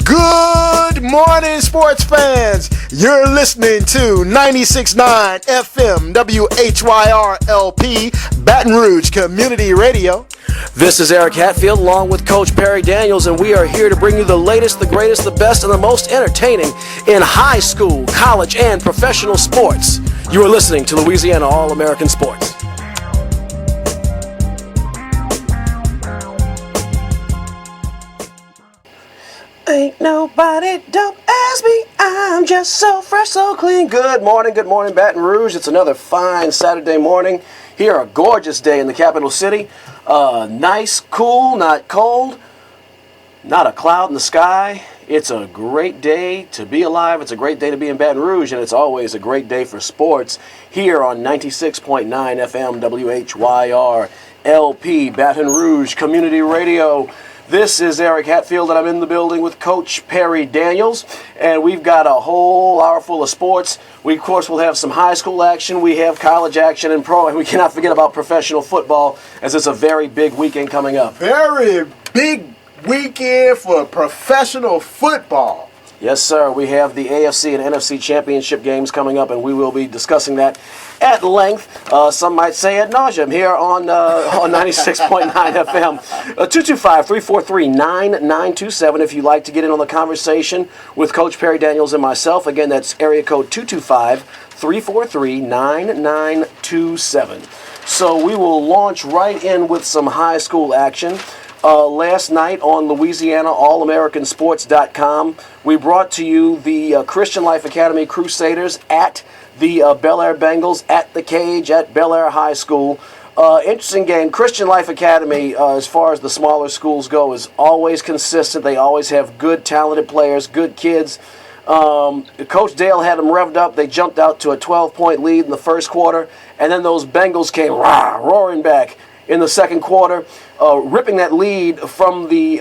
Good morning, sports fans. You're listening to 96.9 FM WHYR LP, Baton Rouge Community Radio. This is Eric Hatfield along with Coach Perry Daniels, and we are here to bring you the latest, the greatest, the best, and the most entertaining in high school, college, and professional sports. You are listening to Louisiana All-American Sports. Ain't nobody dope as me. I'm just so fresh, so clean. Good morning, Baton Rouge. It's another fine Saturday morning. Here, a gorgeous day in the capital city. Nice, cool, not cold, not a cloud in the sky. It's a great day to be alive. It's a great day to be in Baton Rouge, and it's always a great day for sports here on 96.9 FM WHYR LP, Baton Rouge Community Radio. This is Eric Hatfield, and I'm in the building with Coach Perry Daniels, and we've got a whole hour full of sports. We, of course, will have some high school action. We have college action and pro, and we cannot forget about professional football, as it's a very big weekend coming up. Very big weekend for professional football. Yes, sir. We have the AFC and NFC Championship games coming up, and we will be discussing that at length. Some might say ad nauseum here on 96.9 FM. 225-343-9927 if you'd like to get in on the conversation with Coach Perry Daniels and myself. Again, that's area code 225-343-9927. So we will launch right in with some high school action. Last night on Louisiana All-AmericanSports.com, we brought to you the Christian Life Academy Crusaders at the Belaire Bengals at the Cage at Belaire High School. Interesting game. Christian Life Academy, as far as the smaller schools go, is always consistent. They always have good, talented players, good kids. Coach Dale had them revved up. They jumped out to a 12-point lead in the first quarter, and then those Bengals came roaring back in the second quarter, ripping that lead from the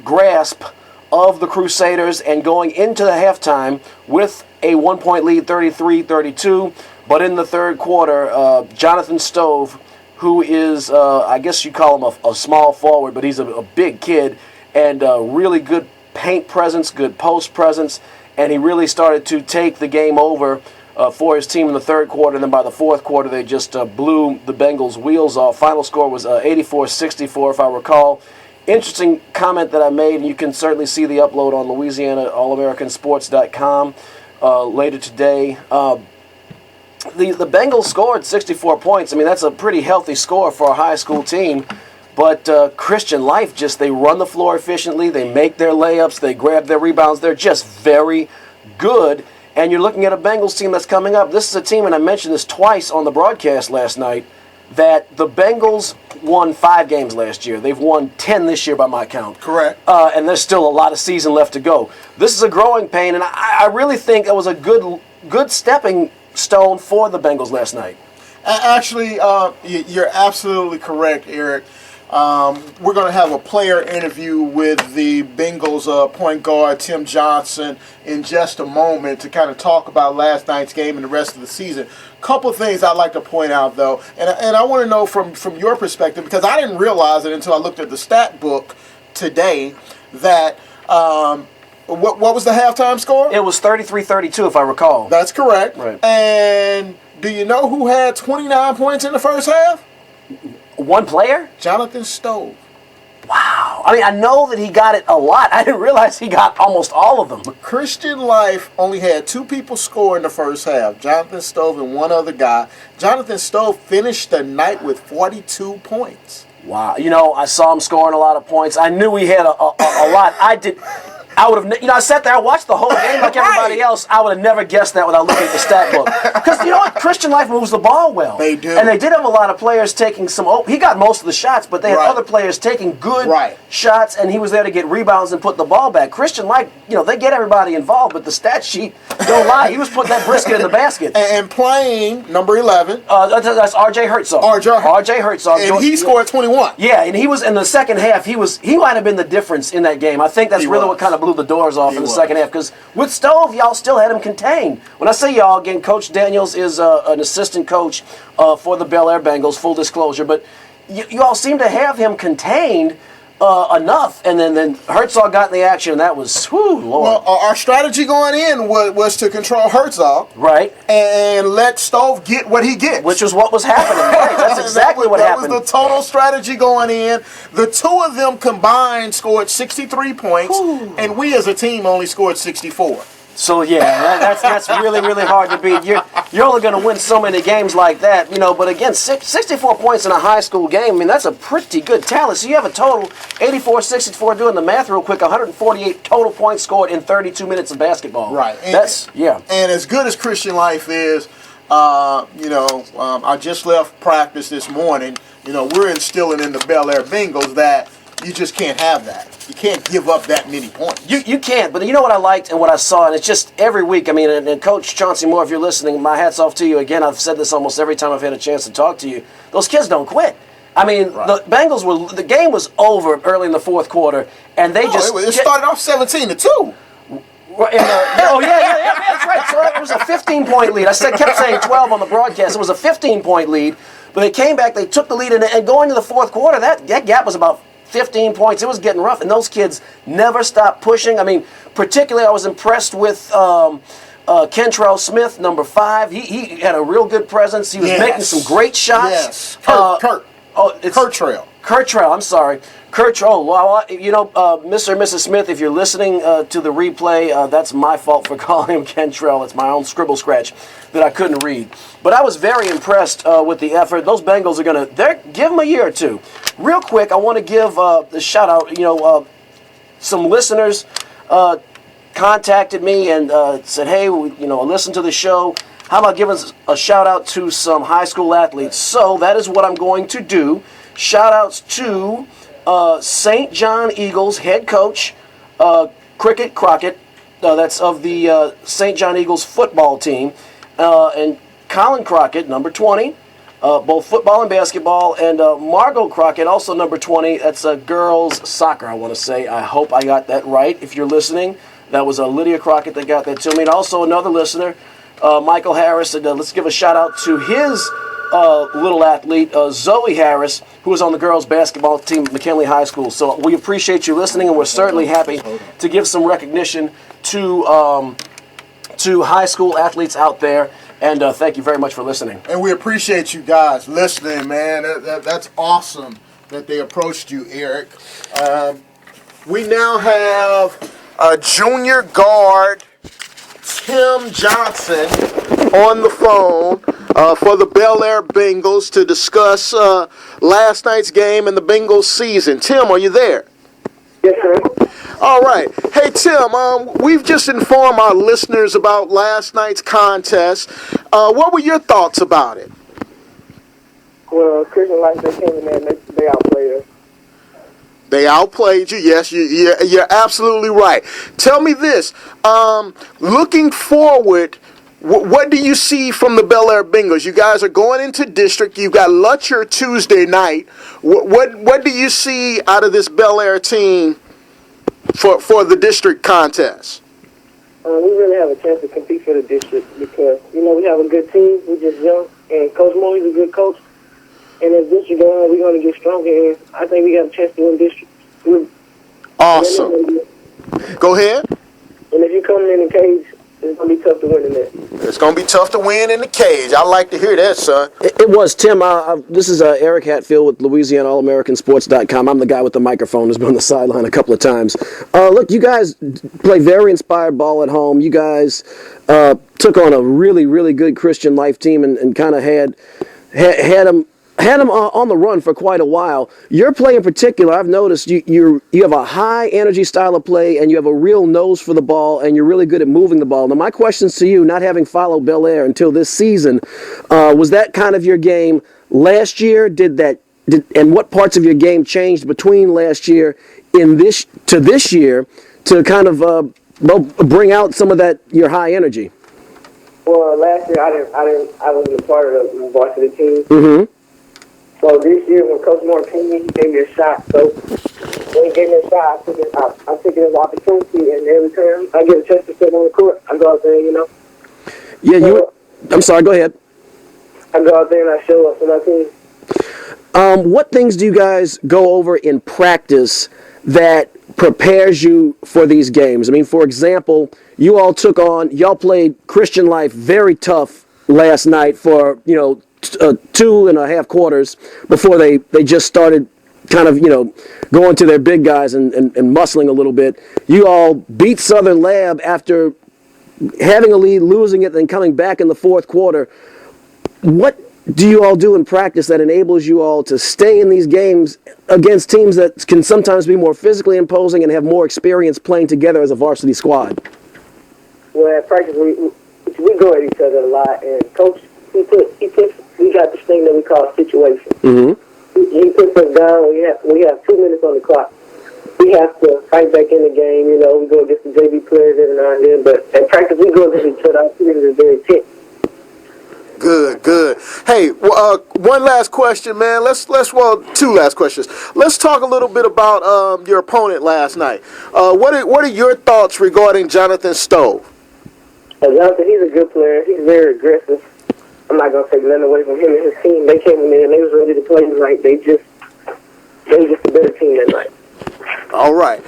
grasp of the Crusaders and going into the halftime with a 1-point lead, 33-32. But in the third quarter, Jonathan Stove, who is, I guess you call him a small forward, but he's a big kid, and really good paint presence, good post presence, and he really started to take the game over for his team in the third quarter. And then by the fourth quarter, they just blew the Bengals' wheels off. Final score was 84-64, if I recall. Interesting comment that I made, and you can certainly see the upload on Louisiana All-AmericanSports.com later today. The Bengals scored 64 points. I mean, that's a pretty healthy score for a high school team. But Christian Life, they run the floor efficiently. They make their layups. They grab their rebounds. They're just very good. And you're looking at a Bengals team that's coming up. This is a team, and I mentioned this twice on the broadcast last night, that the Bengals won 5 games last year. They've won 10 this year by my count. Correct. And there's still a lot of season left to go. This is a growing pain, and I really think it was a good stepping stone for the Bengals last night. Actually, you're absolutely correct, Eric. We're going to have a player interview with the Bengals point guard, Tim Johnson, in just a moment to kind of talk about last night's game and the rest of the season. Couple things I'd like to point out, though, and I want to know from your perspective, because I didn't realize it until I looked at the stat book today, that what was the halftime score? It was 33-32, if I recall. That's correct. Right. And do you know who had 29 points in the first half? One player? Jonathan Stove. Wow. I mean, I know that he got it a lot. I didn't realize he got almost all of them. Christian Life only had 2 people score in the first half, Jonathan Stove and one other guy. Jonathan Stove finished the night with 42 points. Wow. You know, I saw him scoring a lot of points. I knew he had a lot. I would have, I sat there, I watched the whole game like everybody else. I would have never guessed that without looking at the stat book. Because you know what? Christian Life moves the ball well. They do. And they did have a lot of players taking he got most of the shots, but they had other players taking good shots, and he was there to get rebounds and put the ball back. Christian Life, they get everybody involved, but the stat sheet, don't lie, he was putting that brisket in the basket. And playing number 11. That's R.J. Herzog. R.J. Herzog. And he scored 21. Yeah, and he was in the second half, he might have been the difference in that game. I think that's really what kind of blew the doors off in the second half, because with Stove, y'all still had him contained. When I say y'all, again, Coach Daniels is an assistant coach for the Belaire Bengals, full disclosure, but you all seem to have him contained enough, and then Herzog got in the action, and that was, Lord. Well, our strategy going in was to control Herzog. Right. And let Stove get what he gets. Which was what was happening. Right. That's exactly what happened. That was the total strategy going in. The two of them combined scored 63 points, and we as a team only scored 64. So yeah, that's really, really hard to beat. You're only going to win so many games like that, But again, 64 points in a high school game. I mean, that's a pretty good talent. So you have a total 84-64. Doing the math real quick, 148 total points scored in 32 minutes of basketball. Right. And as good as Christian life is, I just left practice this morning. We're instilling in the Belaire Bengals that you just can't have that. You can't give up that many points. You can't, but you know what I liked and what I saw, and it's just every week. I mean, and Coach Chauncey Moore, if you're listening, my hat's off to you. Again, I've said this almost every time I've had a chance to talk to you. Those kids don't quit. I mean, the Bengals the game was over early in the fourth quarter, and they it started off 17-2. That's right. So it was a 15-point lead. Kept saying 12 on the broadcast. It was a 15-point lead, but they came back. They took the lead, and going to the fourth quarter, that gap was about 15 points. It was getting rough, and those kids never stopped pushing. I mean, particularly I was impressed with Kentrell Smith, number 5. He had a real good presence. He was making some great shots. Yes. Kurtrell. Kurtrell, I'm sorry. Kurtrell. Well, Mr. and Mrs. Smith, if you're listening to the replay, that's my fault for calling him Kentrell. It's my own scribble scratch that I couldn't read. But I was very impressed with the effort. Those Bengals are going to give them a year or two. Real quick, I want to give the shout out. Some listeners contacted me and said, hey, listen to the show. How about giving a shout out to some high school athletes? So that is what I'm going to do. Shout outs to St. John Eagles head coach, Cricket Crockett, that's of the St. John Eagles football team, and Colin Crockett, number 20, both football and basketball, and Margot Crockett, also number 20, that's girls soccer, I want to say. I hope I got that right. If you're listening, that was Lydia Crockett that got that to me. And also another listener, Michael Harris, and let's give a shout out to his little athlete, Zoe Harris, who is on the girls' basketball team at McKinley High School. So we appreciate you listening, and we're certainly happy to give some recognition to high school athletes out there. And thank you very much for listening. And we appreciate you guys listening, man. That's awesome that they approached you, Eric. We now have a junior guard, Tim Johnson, on the phone for the Belaire Bengals to discuss last night's game and the Bengals season. Tim, are you there? Yes, sir. All right. Hey, Tim, we've just informed our listeners about last night's contest. What were your thoughts about it? Well, Christian Life, they came in there and they outplayed us. They outplayed you. Yes, you're absolutely right. Tell me this. Looking forward, what do you see from the Belaire Bengals? You guys are going into district. You've got Lutcher Tuesday night. What do you see out of this Belaire team for the district contest? We really have a chance to compete for the district because, we have a good team. We're just young. And Coach Moe's a good coach. And as district goes on, we're going to get stronger. And I think we got a chance to win district. Awesome. Go ahead. And if you come in the cage, it's going to be tough to win in there. It's going to be tough to win in the cage. I like to hear that, son. It was, Tim. This is Eric Hatfield with Louisiana AllAmericanSports.com. I'm the guy with the microphone who's been on the sideline a couple of times. Look, you guys play very inspired ball at home. You guys took on a really, really good Christian Life team and kind of had them on the run for quite a while. Your play in particular, I've noticed you have a high energy style of play and you have a real nose for the ball and you're really good at moving the ball. Now my questions to you, not having followed Belaire until this season, was that kind of your game last year? And what parts of your game changed between last year to this year to kind of bring out some of that your high energy? Well, last year I wasn't a part of the varsity team. Mm-hmm. So this year, when Coach Moore came in, he gave me a shot. So when he gave me a shot, I took it as an opportunity, and every time I get a chance to sit on the court, I go out there, Yeah, I'm sorry, go ahead. I go out there and I show up for my team. What things do you guys go over in practice that prepares you for these games? I mean, for example, y'all played Christian Life very tough last night for, 2.5 quarters before they just started kind of, going to their big guys and muscling a little bit. You all beat Southern Lab after having a lead, losing it, then coming back in the fourth quarter. What do you all do in practice that enables you all to stay in these games against teams that can sometimes be more physically imposing and have more experience playing together as a varsity squad? Well, at practice, we go at each other a lot, and Coach, we got this thing that we call situation. Mm-hmm. He puts us down. We have 2 minutes on the clock. We have to fight back in the game. We go against the JV players every now and then, but at practice, we go against each other. Our series is very tense. Good. Hey, one last question, man. Two last questions. Let's talk a little bit about your opponent last night. What are your thoughts regarding Jonathan Stowe? Jonathan, he's a good player. He's very aggressive. I'm not gonna take nothing away from him and his team. They came in there and they was ready to play tonight. They just a better team that night. All right.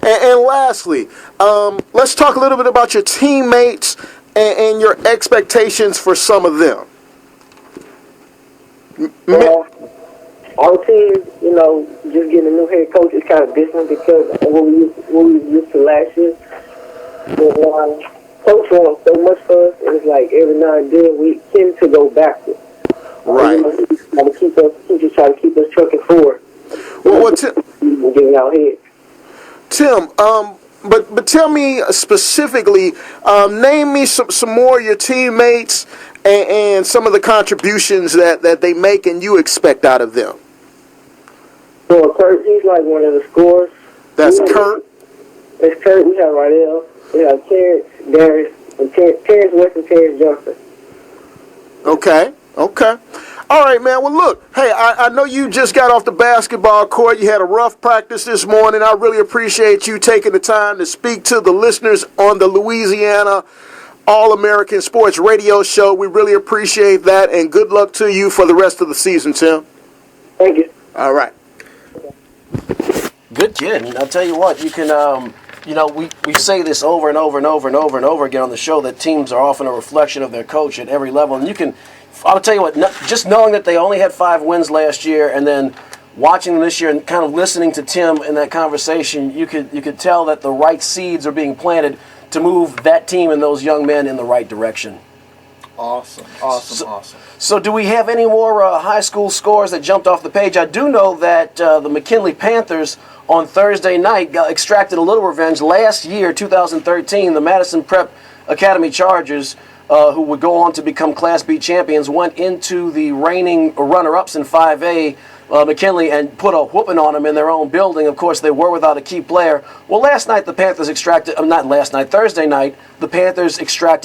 And lastly, let's talk a little bit about your teammates and your expectations for some of them. Our team, just getting a new head coach is kind of different because of what we used to last year. But, coach wants so much for us, and it's like every now and then we tend to go backwards. Right. He just try to keep us trucking forward. Well, Tim, getting out here. Tim, but tell me specifically, name me some more of your teammates and some of the contributions that they make and you expect out of them. So Kurt, he's like one of the scorers. That's Kurt. It's Kurt. We have Rydell. We have Terrence, Darius, and Terrence West and Terrence Johnson. Okay. All right, man. Well, look, hey, I know you just got off the basketball court. You had a rough practice this morning. I really appreciate you taking the time to speak to the listeners on the Louisiana All-American Sports Radio Show. We really appreciate that, and good luck to you for the rest of the season, Tim. Thank you. All right. Good kid. And I'll tell you what, you can, we say this over and over and over and over and over again on the show that teams are often a reflection of their coach at every level. And I'll tell you what, just knowing that they only had 5 wins last year and then watching them this year and kind of listening to Tim in that conversation, you could tell that the right seeds are being planted to move that team and those young men in the right direction. Awesome. So do we have any more high school scores that jumped off the page? I do know that the McKinley Panthers on Thursday night extracted a little revenge. Last year, 2013, the Madison Prep Academy Chargers, who would go on to become Class B champions, went into the reigning runner-ups in 5A, McKinley, and put a whooping on them in their own building. Of course, they were without a key player. Well, Thursday night, the Panthers extracted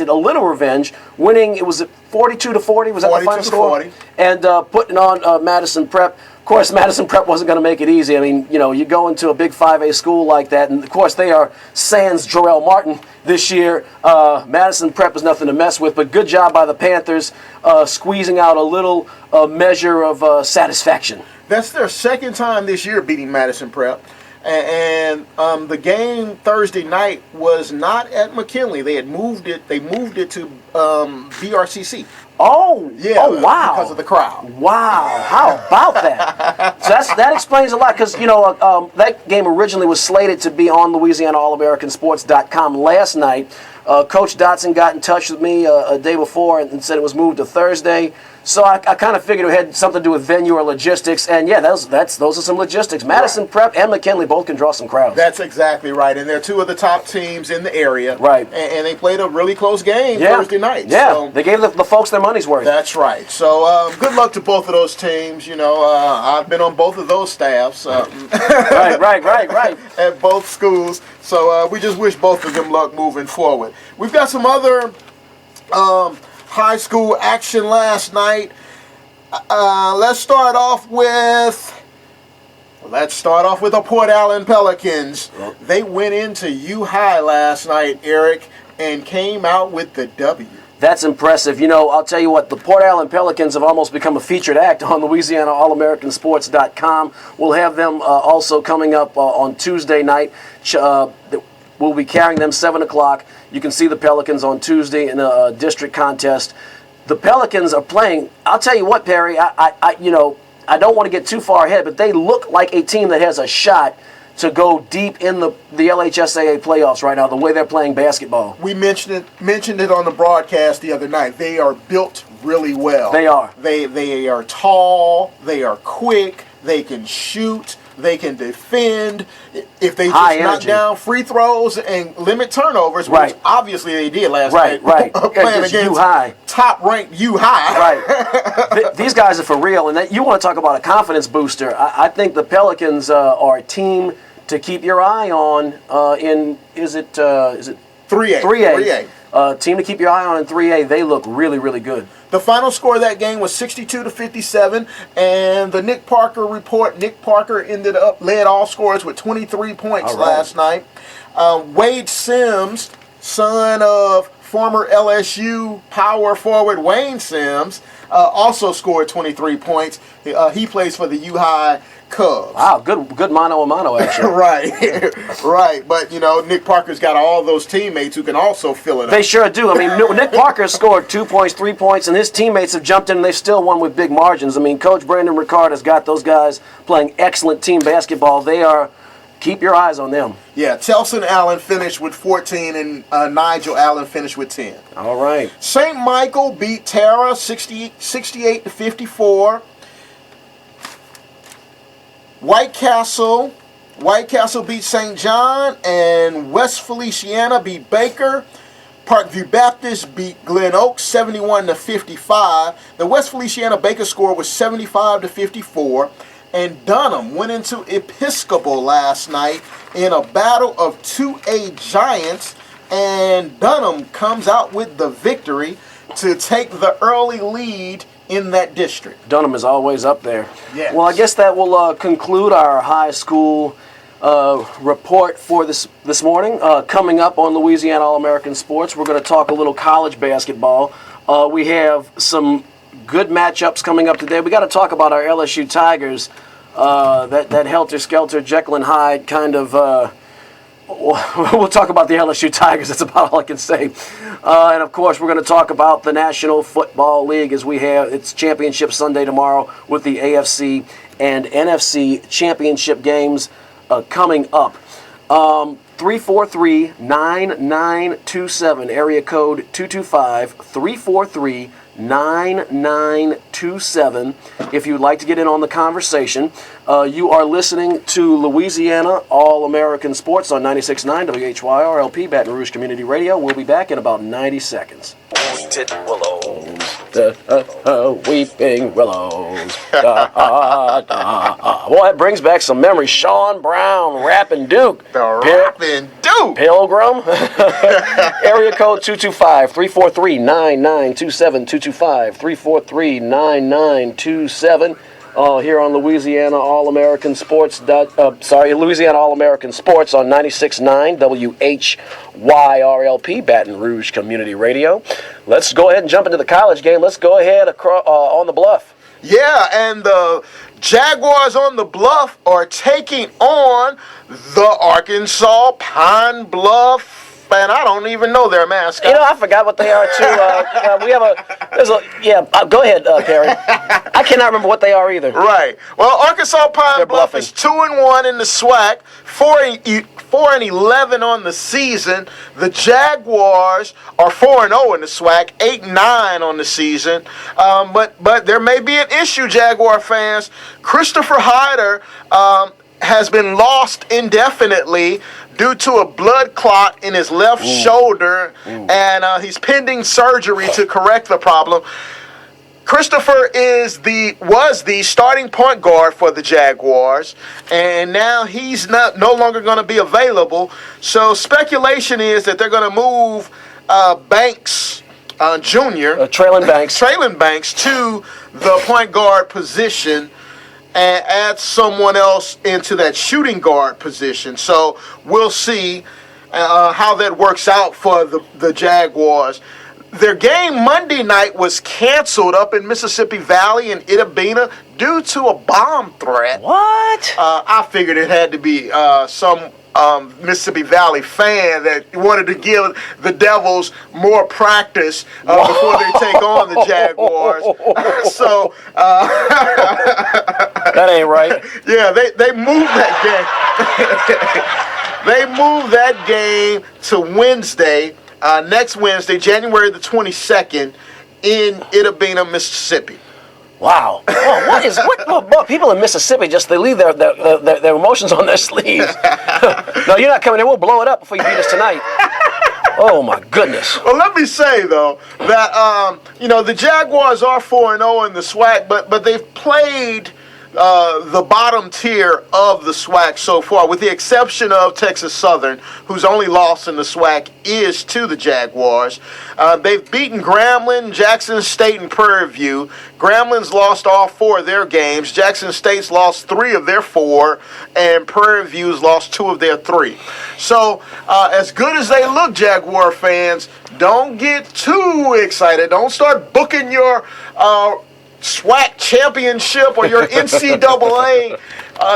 a little revenge, winning, it was 42-40, was that the final score? 40. And putting on Madison Prep. Of course, Madison Prep wasn't going to make it easy. I mean, you go into a big 5A school like that, and of course they are sans Jarrell Martin this year. Madison Prep is nothing to mess with, but good job by the Panthers squeezing out a little measure of satisfaction. That's their second time this year beating Madison Prep. And the game Thursday night was not at McKinley. They moved it to BRCC. Oh, yeah. Oh, wow. Because of the crowd. Wow. How about that? So that explains a lot because, that game originally was slated to be on Louisiana All-AmericanSports.com last night. Coach Dotson got in touch with me a day before and said it was moved to Thursday. So I kind of figured it had something to do with venue or logistics. And, yeah, those are some logistics. Madison Prep and McKinley both can draw some crowds. That's exactly right. And they're two of the top teams in the area. Right. And they played a really close game Thursday night. Yeah, so they gave the folks their money's worth. That's right. So good luck to both of those teams. I've been on both of those staffs. Right. At both schools. So we just wish both of them luck moving forward. We've got some other high school action last night. Let's start off with the Port Allen Pelicans. They went into U High last night, Eric, and came out with the W. That's impressive. You know, I'll tell you what, the Port Allen Pelicans have almost become a featured act on LouisianaAllAmericanSports.com. We'll have them also coming up on Tuesday night. We'll be carrying them 7 o'clock. You can see the Pelicans on Tuesday in a district contest. The Pelicans are playing. I'll tell you what, Perry, I don't want to get too far ahead, but they look like a team that has a shot to go deep in the LHSAA playoffs right now, the way they're playing basketball. We mentioned it on the broadcast the other night. They are built really well. They are. They are tall. They are quick. They can shoot. They can defend. If they just knock down free throws and limit turnovers, which obviously they did last night. Right. Playing against top-ranked U-High. Right. These guys are for real. And you want to talk about a confidence booster. I think the Pelicans are a team to keep your eye on is it 3A? 3A. Team to keep your eye on in 3A. They look really, really good. The final score of that game was 62-57, and the Nick Parker report. Nick Parker led all scorers with 23 points last night. Wade Sims, son of former LSU power forward Wayne Sims, also scored 23 points. He plays for the U-High Cubs. Wow, good mano-a-mano action. Right. But, Nick Parker's got all those teammates who can also fill it up. They sure do. I mean, Nick Parker scored 2 points, 3 points, and his teammates have jumped in and they've still won with big margins. I mean, Coach Brandon Ricard has got those guys playing excellent team basketball. Keep your eyes on them. Yeah, Telson Allen finished with 14 and Nigel Allen finished with 10. All right. St. Michael beat Tara 68-54. White Castle beat St. John, and West Feliciana beat Baker. Parkview Baptist beat Glen Oaks 71-55. The West Feliciana Baker score was 75-54. And Dunham went into Episcopal last night in a battle of 2A giants, and Dunham comes out with the victory to take the early lead in that district. Dunham is always up there. Yes. Well, I guess that will conclude our high school report for this morning. Coming up on Louisiana All-American Sports, we're going to talk a little college basketball. We have some good matchups coming up today. We got to talk about our LSU Tigers. That helter-skelter, Jekyll and Hyde kind of. We'll talk about the LSU Tigers. That's about all I can say. And of course, we're going to talk about the National Football League as we have its championship Sunday tomorrow with the AFC and NFC Championship games coming up. 343-9927, area code 225-343-9927. If you'd like to get in on the conversation, you are listening to Louisiana All-American Sports on 96.9 WHYR LP, Baton Rouge Community Radio. We'll be back in about 90 seconds. Pointed willows, weeping willows. Boy, that brings back some memories. Sean Brown, Rappin' Duke. The Rappin' Duke. Pilgrim. Area code 225-343-9927. 225-343-9927. Here on Louisiana All-American Sports. Louisiana All-American Sports on 96.9 WHYRLP, Baton Rouge Community Radio. Let's go ahead and jump into the college game. Let's go ahead on the bluff. Yeah, and the Jaguars on the Bluff are taking on the Arkansas Pine Bluff. And I don't even know their mascot. I forgot what they are too. Go ahead, Perry. I cannot remember what they are either. Right. Well, Arkansas Pine Bluff is 2-1 in the SWAC, 4-11 on the season. The Jaguars are 4-0 in the SWAC, 8-9 on the season. But there may be an issue, Jaguar fans. Christopher Hyder has been lost indefinitely due to a blood clot in his left shoulder, and he's pending surgery to correct the problem. Christopher was the starting point guard for the Jaguars, and now he's no longer going to be available. So speculation is that they're going to move Banks Jr. Traylon Banks to the point guard position and add someone else into that shooting guard position. So we'll see how that works out for the Jaguars. Their game Monday night was canceled up in Mississippi Valley and Itta due to a bomb threat. What? I figured it had to be some Mississippi Valley fan that wanted to give the Devils more practice before they take on the Jaguars. So that ain't right. Yeah, they moved that game. They moved that game to Wednesday, next Wednesday, January the 22nd, in Itta, Mississippi. Wow. What people in Mississippi they leave their emotions on their sleeves. No, you're not coming in. We'll blow it up before you beat us tonight. Oh my goodness. Well, let me say though that the Jaguars are 4-0 in the SWAC, but they've played the bottom tier of the SWAC so far, with the exception of Texas Southern, whose only loss in the SWAC is to the Jaguars. They've beaten Grambling, Jackson State, and Prairie View. Grambling's lost all 4 of their games. Jackson State's lost 3 of their 4, and Prairie View's lost 2 of their 3. So, as good as they look, Jaguar fans, don't get too excited. Don't start booking your SWAC championship or your NCAA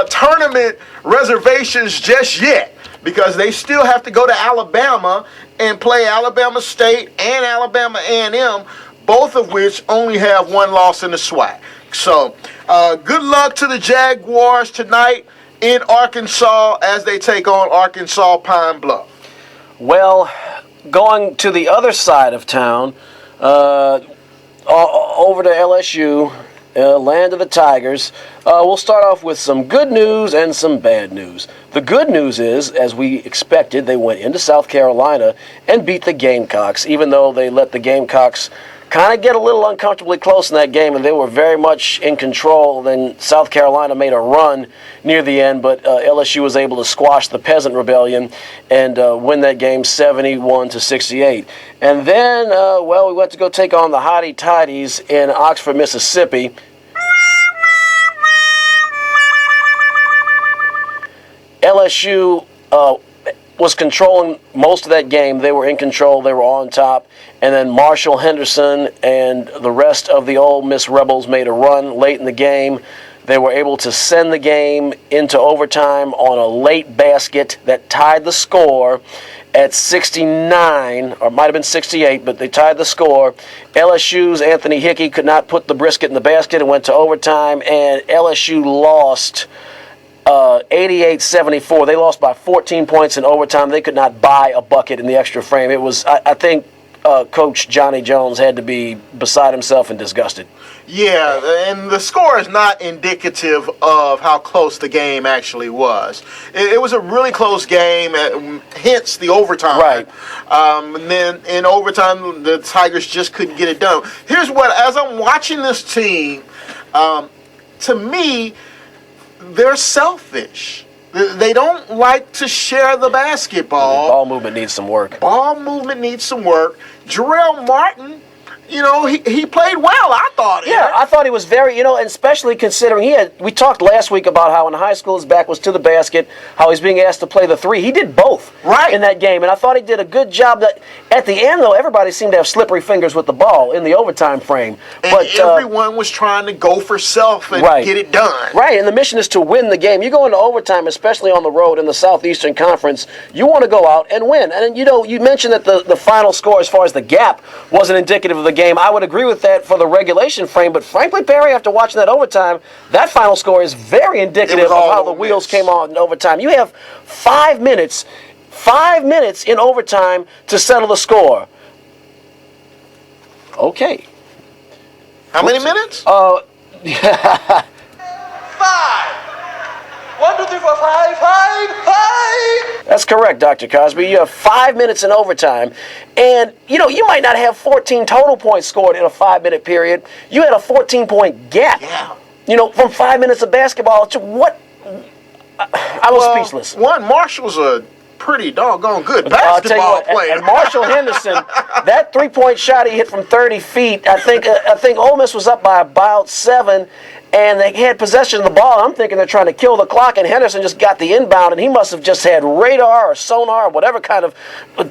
tournament reservations just yet, because they still have to go to Alabama and play Alabama State and Alabama A&M, both of which only have 1 loss in the SWAC. So good luck to the Jaguars tonight in Arkansas as they take on Arkansas Pine Bluff. Well, going to the other side of town, over to LSU, land of the Tigers. We'll start off with some good news and some bad news. The good news is, as we expected, they went into South Carolina and beat the Gamecocks, even though they let the Gamecocks kind of get a little uncomfortably close in that game, and they were very much in control. Then South Carolina made a run near the end, but LSU was able to squash the Peasant Rebellion and win that game 71-68. And then, we went to go take on the Hottie Toddies in Oxford, Mississippi. LSU was controlling most of that game. They were in control. They were on top. And then Marshall Henderson and the rest of the Ole Miss Rebels made a run late in the game. They were able to send the game into overtime on a late basket that tied the score at 69, or it might have been 68, but they tied the score. LSU's Anthony Hickey could not put the brisket in the basket and went to overtime, and LSU lost 88-74. They lost by 14 points in overtime. They could not buy a bucket in the extra frame. It was, I think, Coach Johnny Jones had to be beside himself and disgusted. Yeah, and the score is not indicative of how close the game actually was. It was a really close game, hence the overtime. Right. And then in overtime, the Tigers just couldn't get it done. Here's what, as I'm watching this team, to me, they're selfish. They don't like to share the basketball. The ball movement needs some work. Jarrell Martin, he played well, I thought. Yeah, I thought he was very, and especially considering we talked last week about how in high school his back was to the basket, how he's being asked to play the 3. He did both in that game, and I thought he did a good job. That at the end, though, everybody seemed to have slippery fingers with the ball in the overtime frame. But everyone was trying to go for self and get it done. Right, and the mission is to win the game. You go into overtime, especially on the road in the Southeastern Conference, you want to go out and win. And, you mentioned that the final score as far as the gap wasn't indicative of the game. I would agree with that for the regulation frame, but frankly, Perry, after watching that overtime, that final score is very indicative of how the wheels came on in overtime. You have 5 minutes in overtime to settle the score. Okay. How many minutes? 5. 1, 2, 3, 4, 5, 5. That's correct, Dr. Cosby. You have 5 minutes in overtime, and you might not have 14 total points scored in a 5-minute period. You had a 14-point gap. Yeah. From 5 minutes of basketball to what? I was speechless. Marshall's a pretty doggone good basketball player. And Marshall Henderson, that 3-point shot he hit from 30 feet. I think Ole Miss was up by about 7. and they had possession of the ball. I'm thinking they're trying to kill the clock, and Henderson just got the inbound, and he must have just had radar or sonar or whatever kind of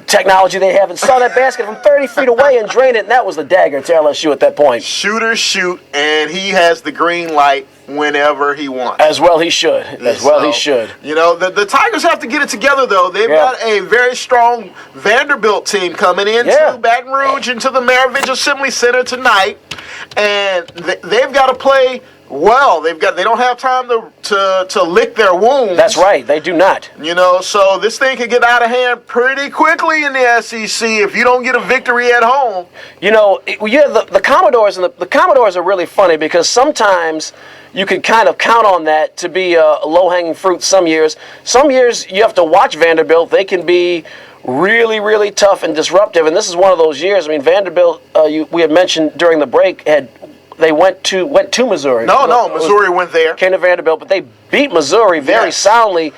technology they have, and saw that basket from 30 feet away and drained it, and that was the dagger to LSU at that point. Shooters shoot, and he has the green light whenever he wants. As well he should. He should. You know, the Tigers have to get it together, though. They've got a very strong Vanderbilt team coming into Baton Rouge, into the Maravich Assembly Center tonight, and they've got to play well. They don't have time to lick their wounds. That's right. They do not. You know, so this thing can get out of hand pretty quickly in the SEC if you don't get a victory at home. You know, the Commodores, and the Commodores are really funny because sometimes you can kind of count on that to be a low-hanging fruit some years. Some years you have to watch Vanderbilt. They can be really, really tough and disruptive, and this is one of those years. I mean, Vanderbilt, we had mentioned during the break, they went to Missouri. No, Missouri went there. Came to Vanderbilt, but they beat Missouri very soundly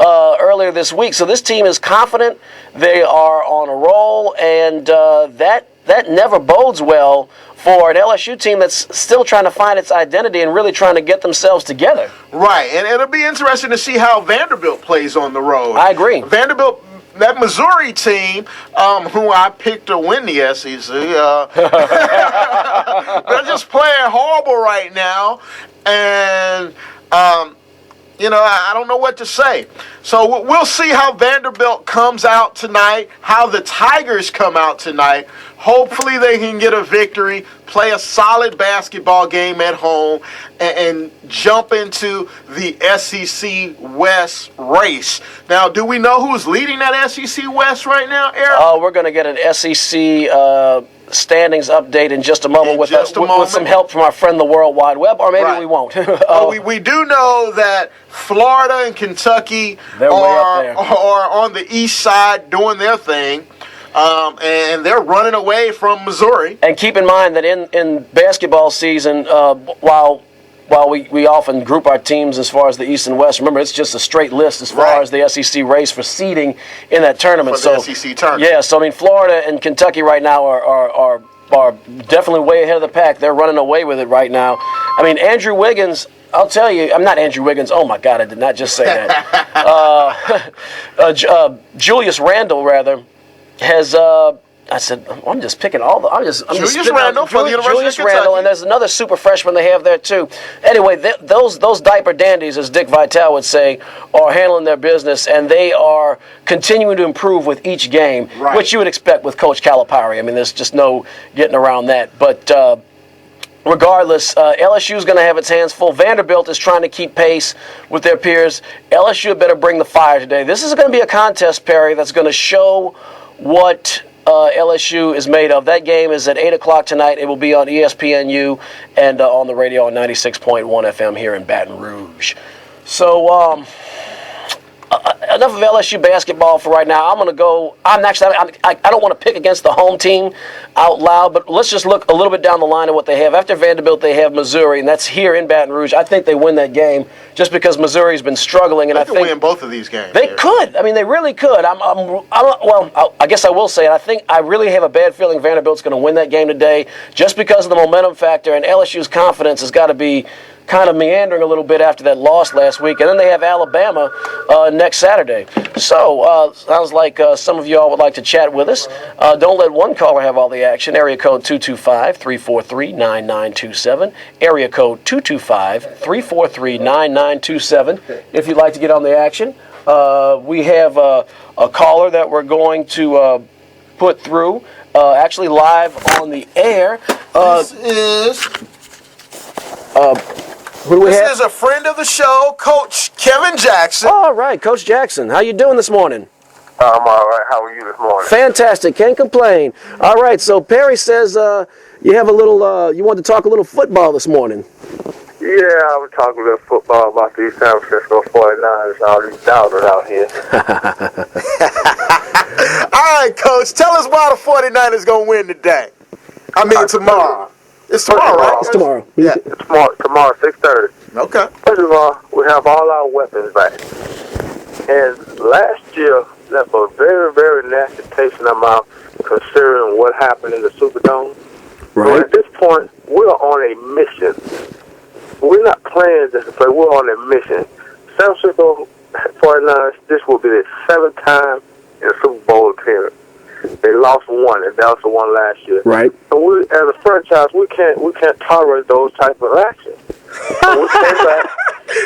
earlier this week. So this team is confident. They are on a roll, and that never bodes well for an LSU team that's still trying to find its identity and really trying to get themselves together. Right, and it'll be interesting to see how Vanderbilt plays on the road. I agree. Vanderbilt, that Missouri team, who I picked to win the SEC, they're just playing horrible right now, and you know, I don't know what to say. So we'll see how Vanderbilt comes out tonight, how the Tigers come out tonight. Hopefully they can get a victory, play a solid basketball game at home, and jump into the SEC West race. Now, do we know who's leading that SEC West right now, Eric? We're going to get an SEC standings update in just a moment with some help from our friend the World Wide Web, or maybe we won't. We do know that Florida and Kentucky are on the east side doing their thing. And they're running away from Missouri. And keep in mind that in basketball season, while we often group our teams as far as the East and West, remember it's just a straight list as far as the SEC race for seeding in that tournament. For the SEC tournament. Yeah, so I mean Florida and Kentucky right now are definitely way ahead of the pack. They're running away with it right now. I mean Andrew Wiggins. I'll tell you, I'm not Andrew Wiggins. Oh, my God, I did not just say that. Julius Randle, rather, has, I said, I'm just picking all the, Julius Randle for the University Julius of Kentucky. Randle, and there's another super freshman they have there, too. Anyway, those diaper dandies, as Dick Vitale would say, are handling their business, and they are continuing to improve with each game, which you would expect with Coach Calipari. I mean, there's just no getting around that. But regardless, LSU is going to have its hands full. Vanderbilt is trying to keep pace with their peers. LSU better bring the fire today. This is going to be a contest, Perry, that's going to show what LSU is made of. That game is at 8 o'clock tonight. It will be on ESPNU and on the radio on 96.1 FM here in Baton Rouge. So, enough of LSU basketball for right now. I don't want to pick against the home team out loud, but let's just look a little bit down the line of what they have. After Vanderbilt, they have Missouri, and that's here in Baton Rouge. I think they win that game just because Missouri's been struggling, and I think win both of these games. They could. I mean, they really could. I guess I will say it. I really have a bad feeling Vanderbilt's going to win that game today, just because of the momentum factor, and LSU's confidence has got to be kind of meandering a little bit after that loss last week. And then they have Alabama next Saturday. So, sounds like some of y'all would like to chat with us. Don't let one caller have all the action. Area code 225-343-9927. Area code 225-343-9927. If you'd like to get on the action. We have a caller that we're going to put through, actually live on the air. This is... Who do we have? This is a friend of the show, Coach Kevin Jackson. All right, Coach Jackson. How you doing this morning? I'm all right. How are you this morning? Fantastic. Can't complain. All right, so Perry says you have a little, you want to talk a little football this morning. Yeah, I was talking a little football about these San Francisco 49ers, all these doubters out here. All right, Coach, tell us why the 49ers going to win today. Tomorrow. It's tomorrow, right? It's tomorrow. Yeah. It's tomorrow 6:30. Okay. First of all, we have all our weapons back. And last year left a very, very nasty taste in our mouth considering what happened in the Superdome. Right. But at this point, we're on a mission. we're not playing just to play. We're on a mission. San Francisco 49ers, this will be their 7th time in a Super Bowl appearance. They lost one, and that was the one last year. Right. So we, as a franchise, we can't tolerate those type of actions. So we came back.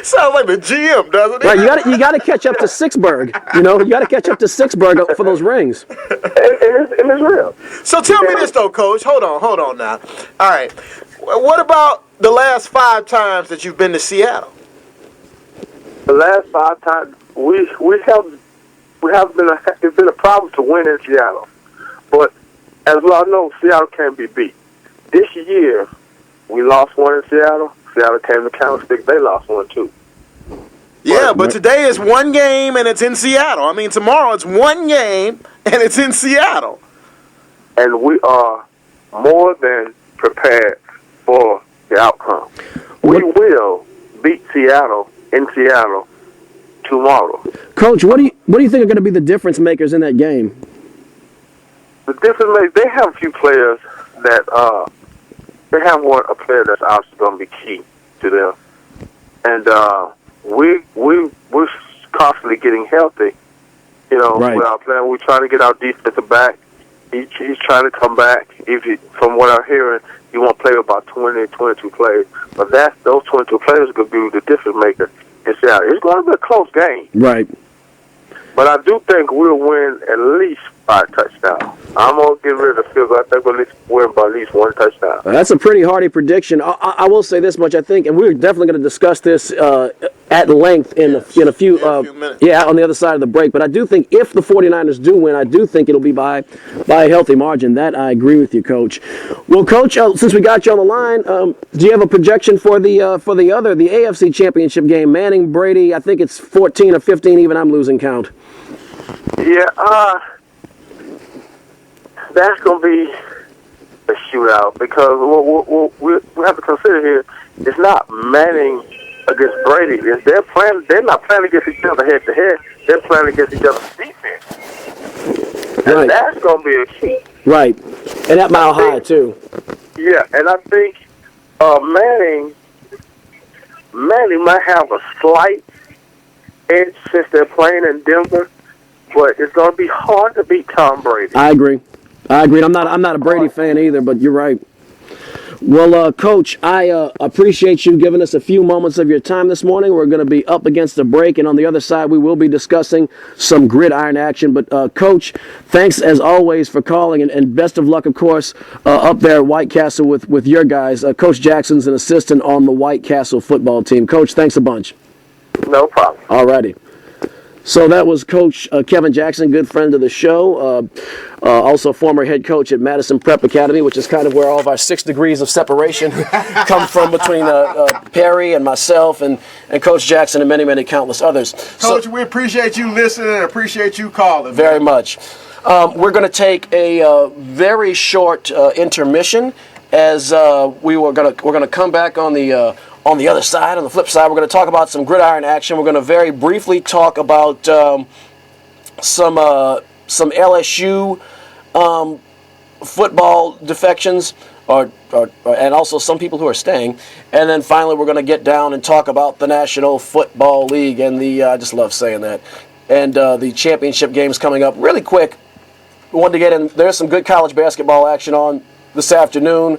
Sounds like the GM, doesn't it? Right, you got to catch up to Sixburg. You got to catch up to Sixburg for those rings. And it's real. So tell me this, though, Coach. Hold on now. All right. What about the last 5 times that you've been to Seattle? The last 5 times, it's been a problem to win in Seattle. But as we all know, Seattle can't be beat. This year, we lost one in Seattle. Seattle came to Candlestick. They lost one, too. Yeah, but today is one game, and it's in Seattle. I mean, tomorrow it's one game, and it's in Seattle. And we are more than prepared for the outcome. We will beat Seattle in Seattle tomorrow. Coach, what do you think are going to be the difference makers in that game? The difference makers, they have a few players that they have a player that's obviously going to be key to them, and we're constantly getting healthy. Right. With our plan, we're trying to get our defensive back. He's trying to come back. From what I'm hearing, he won't play about 20, 22 players. But those 22 players could be the difference maker in Seattle. It's going to be a close game. Right. But I do think we'll win at least 5 touchdowns. I'm going to get rid of the field goal. I think we'll win by at least 1 touchdown. That's a pretty hardy prediction. I will say this much, I think, and we're definitely going to discuss this at length in a few minutes. On the other side of the break. But I do think if the 49ers do win, I do think it'll be by a healthy margin. That I agree with you, Coach. Well, Coach, since we got you on the line, do you have a projection for the AFC Championship game? Manning, Brady, I think it's 14 or 15, even I'm losing count. Yeah, that's going to be a shootout because we have to consider here, it's not Manning against Brady. They're not playing against each other head to head. They're playing against each other's defense. And Right. that's going to be a key. Right. And at Mile High, too. Yeah, and I think Manning might have a slight edge since they're playing in Denver, but it's going to be hard to beat Tom Brady. I agree. I'm not a Brady fan either, but you're right. Well, Coach, I appreciate you giving us a few moments of your time this morning. We're going to be up against the break, and on the other side, we will be discussing some gridiron action. But, Coach, thanks as always for calling, and best of luck, of course, up there at White Castle with your guys. Coach Jackson's an assistant on the White Castle football team. Coach, thanks a bunch. No problem. All righty. So that was Coach Kevin Jackson, good friend of the show, also former head coach at Madison Prep Academy, which is kind of where all of our 6 degrees of separation come from between Perry and myself and Coach Jackson and many, many countless others. Coach, we appreciate you listening and appreciate you calling. Very much. We're going to take a very short intermission as we're going to come back on the other side, on the flip side. We're going to talk about some gridiron action. We're going to very briefly talk about some LSU football defections, and also some people who are staying. And then finally, we're going to get down and talk about the National Football League and I just love saying that, and the championship games coming up. Really quick, we wanted to get in. There's some good college basketball action on this afternoon.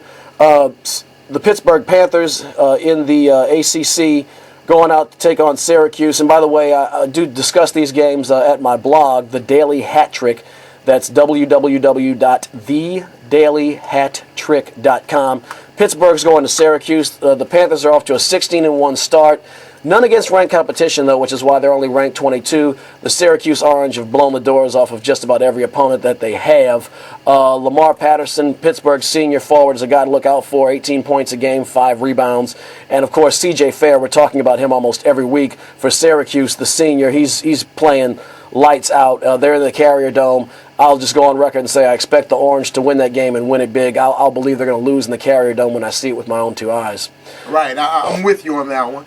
The Pittsburgh Panthers in the ACC going out to take on Syracuse. And by the way, I do discuss these games at my blog, The Daily Hat Trick. That's www.thedailyhattrick.com. Pittsburgh's going to Syracuse. The Panthers are off to a 16-1 start. None against ranked competition, though, which is why they're only ranked 22. The Syracuse Orange have blown the doors off of just about every opponent that they have. Lamar Patterson, Pittsburgh's senior forward, is a guy to look out for. 18 points a game, 5 rebounds. And, of course, C.J. Fair, we're talking about him almost every week. For Syracuse, the senior, he's playing lights out. They're in the Carrier Dome. I'll just go on record and say I expect the Orange to win that game and win it big. I'll believe they're going to lose in the Carrier Dome when I see it with my own 2 eyes. Right, I'm with you on that one.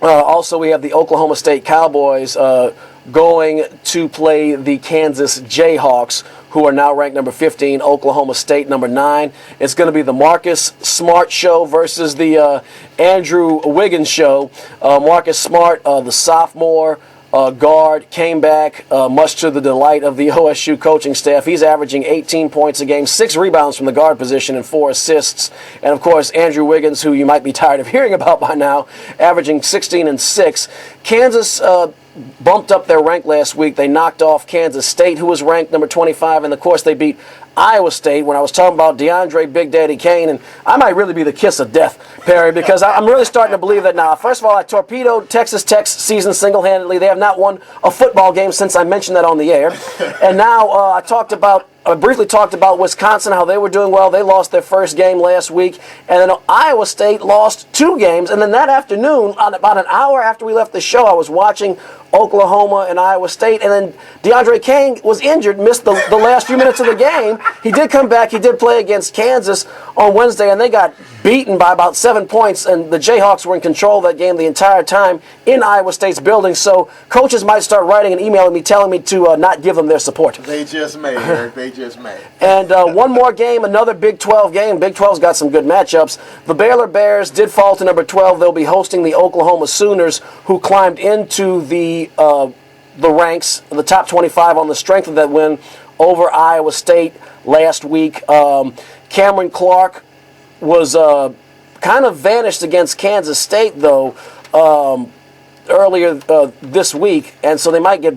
Also, we have the Oklahoma State Cowboys going to play the Kansas Jayhawks, who are now ranked number 15, Oklahoma State number 9. It's going to be the Marcus Smart show versus the Andrew Wiggins show. Marcus Smart, the sophomore guard, came back much to the delight of the OSU coaching staff. He's averaging 18 points a game, 6 rebounds from the guard position, and 4 assists. And, of course, Andrew Wiggins, who you might be tired of hearing about by now, averaging 16 and 6. Kansas bumped up their rank last week. They knocked off Kansas State, who was ranked number 25, and, of course, they beat Iowa State when I was talking about DeAndre Big Daddy Kane, and I might really be the kiss of death, Perry, because I'm really starting to believe that now. First of all, I torpedoed Texas Tech's season single-handedly. They have not won a football game since I mentioned that on the air. And now I briefly talked about Wisconsin, how they were doing well. They lost their first game last week. And then Iowa State lost 2 games. And then that afternoon, about an hour after we left the show, I was watching Oklahoma and Iowa State. And then DeAndre Kane was injured, missed the last few minutes of the game. He did come back. He did play against Kansas on Wednesday, and they got beaten by about 7 points. And the Jayhawks were in control of that game the entire time in Iowa State's building. So coaches might start writing and emailing me telling me to not give them their support. They just may, Eric. They just may. And one more game, another Big 12 game. Big 12's got some good matchups. The Baylor Bears did fall to number 12. They'll be hosting the Oklahoma Sooners, who climbed into the ranks, the top 25 on the strength of that win over Iowa State last week. Cameron Clark was kind of vanished against Kansas State, though, earlier this week, and so they might get,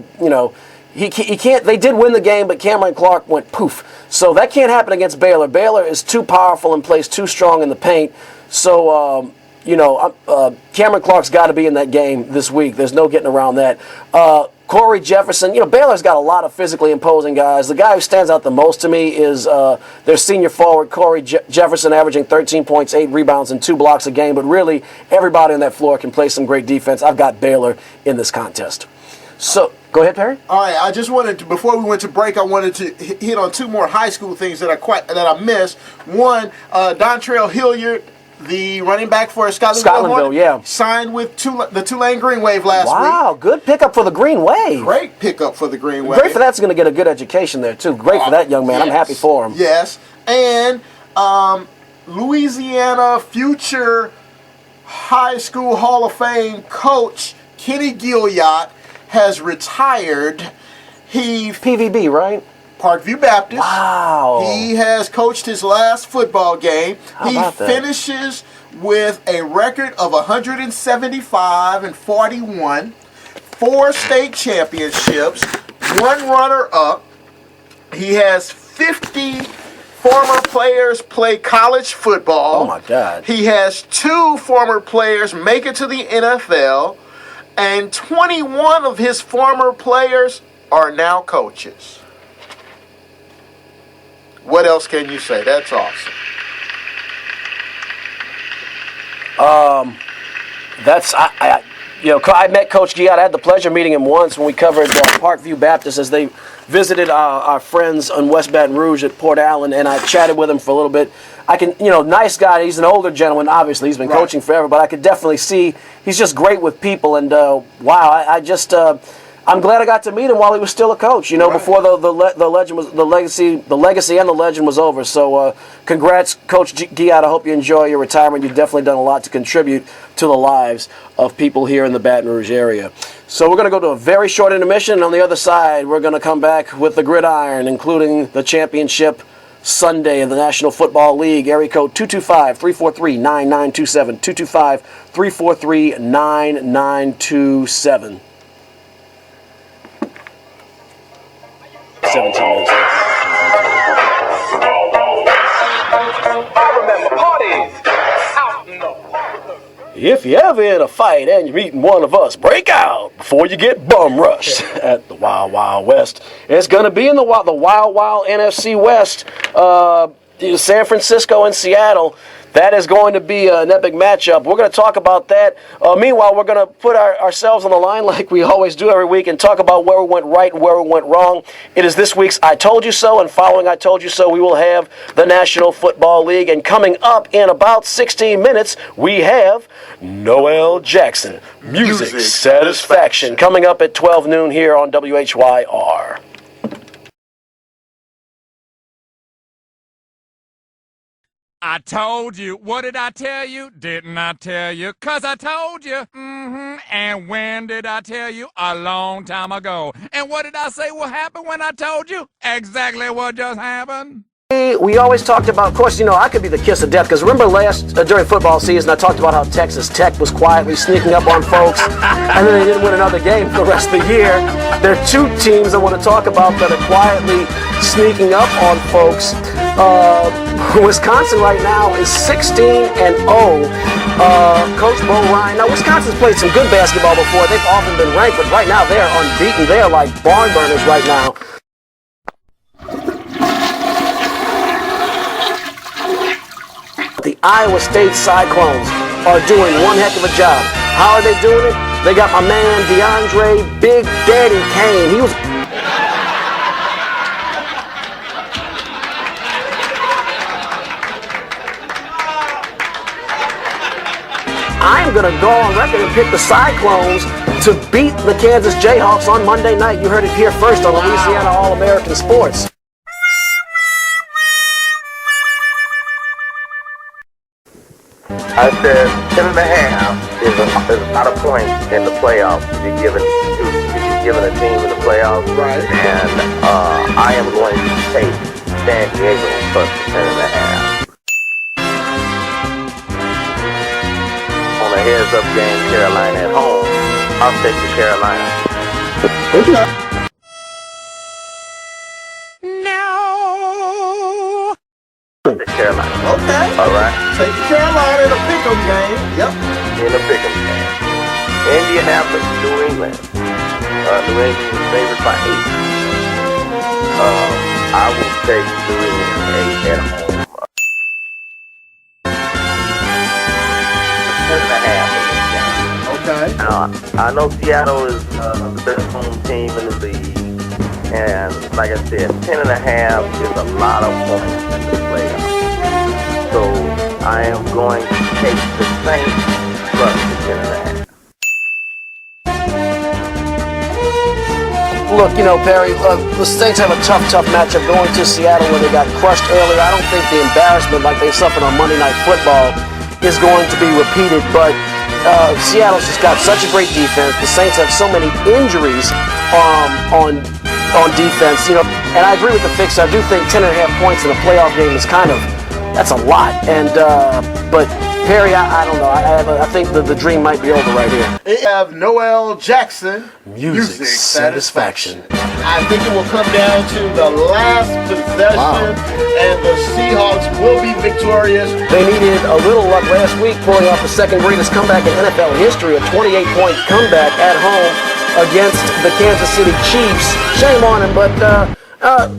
he can't. They did win the game, but Cameron Clark went poof. So that can't happen against Baylor. Baylor is too powerful and plays too strong in the paint. So, Cameron Clark's got to be in that game this week. There's no getting around that. Corey Jefferson, Baylor's got a lot of physically imposing guys. The guy who stands out the most to me is their senior forward, Corey Jefferson, averaging 13 points, 8 rebounds, and 2 blocks a game. But really, everybody on that floor can play some great defense. I've got Baylor in this contest. So, go ahead, Perry. All right, I just wanted to, before we went to break, I wanted to hit on 2 more high school things that I missed. One, Dontrell Hilliard, the running back for Scotlandville, yeah, signed with the Tulane Green Wave last week. Wow, good pickup for the Green Wave. Great pickup for the Green Wave. Great for that's going to get a good education there, too. Great for that young man. Yes. I'm happy for him. Yes. And Louisiana future high school Hall of Fame coach Kenny Gilliott has retired. PVB, right? Parkview Baptist. Wow. He has coached his last football game. How about that? Finishes with a record of 175 and 41, 4 state championships, 1 runner-up. He has 50 former players play college football. Oh, my God. He has 2 former players make it to the NFL, and 21 of his former players are now coaches. What else can you say? That's awesome. I met Coach Gilliott. I had the pleasure of meeting him once when we covered Parkview Baptist as they visited our friends in West Baton Rouge at Port Allen, and I chatted with him for a little bit. Nice guy. He's an older gentleman, obviously. He's been coaching forever, but I could definitely see he's just great with people, and I'm glad I got to meet him while he was still a coach. Before the legacy and the legend was over. So, congrats, Coach Gilliott. I hope you enjoy your retirement. You've definitely done a lot to contribute to the lives of people here in the Baton Rouge area. So we're going to go to a very short intermission, and on the other side, we're going to come back with the gridiron, including the championship Sunday of the National Football League. Area code 225-343-9927. 225-343-9927. 17 minutes. I remember parties out in the park. If you're ever in a fight and you're meeting one of us, break out before you get bum rushed at the Wild Wild West. It's going to be in the Wild Wild NFC West, San Francisco and Seattle. That is going to be an epic matchup. We're going to talk about that. Meanwhile, we're going to put ourselves on the line like we always do every week and talk about where we went right and where we went wrong. It is this week's I Told You So, and following I Told You So, we will have the National Football League. And coming up in about 16 minutes, we have Noel Jackson, Music Satisfaction, coming up at 12 noon here on WHYR. I told you. What did I tell you? Didn't I tell you? 'Cause I told you. And when did I tell you? A long time ago. And what did I say will happen when I told you? Exactly what just happened. We always talked about, of course, I could be the kiss of death, because remember during football season, I talked about how Texas Tech was quietly sneaking up on folks, and then they didn't win another game for the rest of the year. There are two teams I want to talk about that are quietly sneaking up on folks. Wisconsin right now is 16-0. Coach Bo Ryan. Now, Wisconsin's played some good basketball before. They've often been ranked, but right now they're unbeaten. They're like barn burners right now. The Iowa State Cyclones are doing one heck of a job. How are they doing it? They got my man DeAndre Big Daddy Kane. I'm going to go on record and pick the Cyclones to beat the Kansas Jayhawks on Monday night. You heard it here first on Louisiana All-American Sports. I said 10.5 is a lot of points in the playoffs to be given a team in the playoffs. Right. And I am going to take San Diego plus 10.5. On a heads-up game, Carolina at home, I'll take the Carolina. The Carolina. Okay. All right. Take Carolina in a pick'em game. Yep. In a pick'em game. Indianapolis, New England. New England is favored by 8. I will take New England 8 at home. 10.5 in this game. Okay. I know Seattle is the best home team in the league. And like I said, 10.5 is a lot of points in the playoffs. So I am going to take the Saints plus the 10.5. Look, Perry, the Saints have a tough matchup going to Seattle where they got crushed earlier. I don't think the embarrassment like they suffered on Monday Night Football is going to be repeated, but Seattle's just got such a great defense. The Saints have so many injuries on defense, and I agree with the fix. I do think 10.5 points in a playoff game is that's a lot. And but Perry, I don't know. I think the dream might be over right here. We have Noel Jackson. Music satisfaction. I think it will come down to the last possession, and the Seahawks will be victorious. They needed a little luck last week, pulling off the second greatest comeback in NFL history, a 28-point comeback at home against the Kansas City Chiefs. Shame on him, but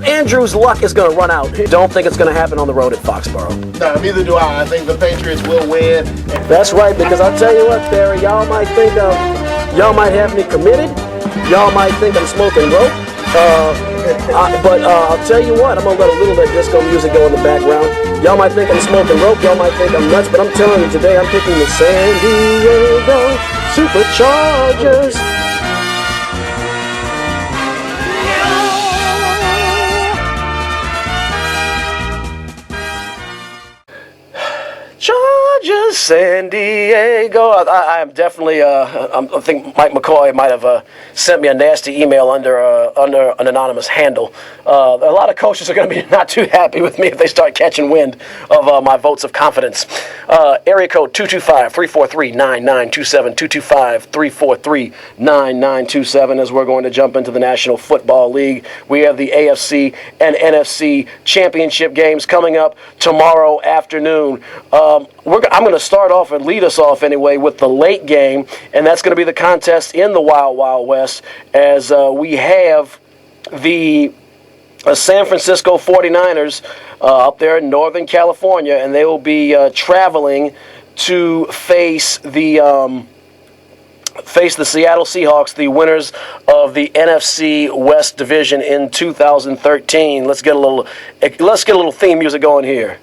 Andrew's luck is going to run out. Don't think it's going to happen on the road at Foxborough. No, neither do I. I think the Patriots will win. That's right, because I'll tell you what, Barry, y'all might have me committed. Y'all might think I'm smoking rope. But I'll tell you what, I'm going to let a little bit of disco music go in the background. Y'all might think I'm smoking rope. Y'all might think I'm nuts, but I'm telling you today, I'm picking the San Diego Superchargers. Chargers, San Diego. I am definitely. I think Mike McCoy might have sent me a nasty email under an anonymous handle. A lot of coaches are going to be not too happy with me if they start catching wind of my votes of confidence. Area code 225-343-9927. 225-343-9927. As we're going to jump into the National Football League, we have the AFC and NFC Championship games coming up tomorrow afternoon. I'm going to start off and lead us off anyway with the late game, and that's going to be the contest in the Wild Wild West as we have the San Francisco 49ers up there in Northern California, and they will be traveling to face the Seattle Seahawks, the winners of the NFC West Division in 2013. Let's get a little theme music going here.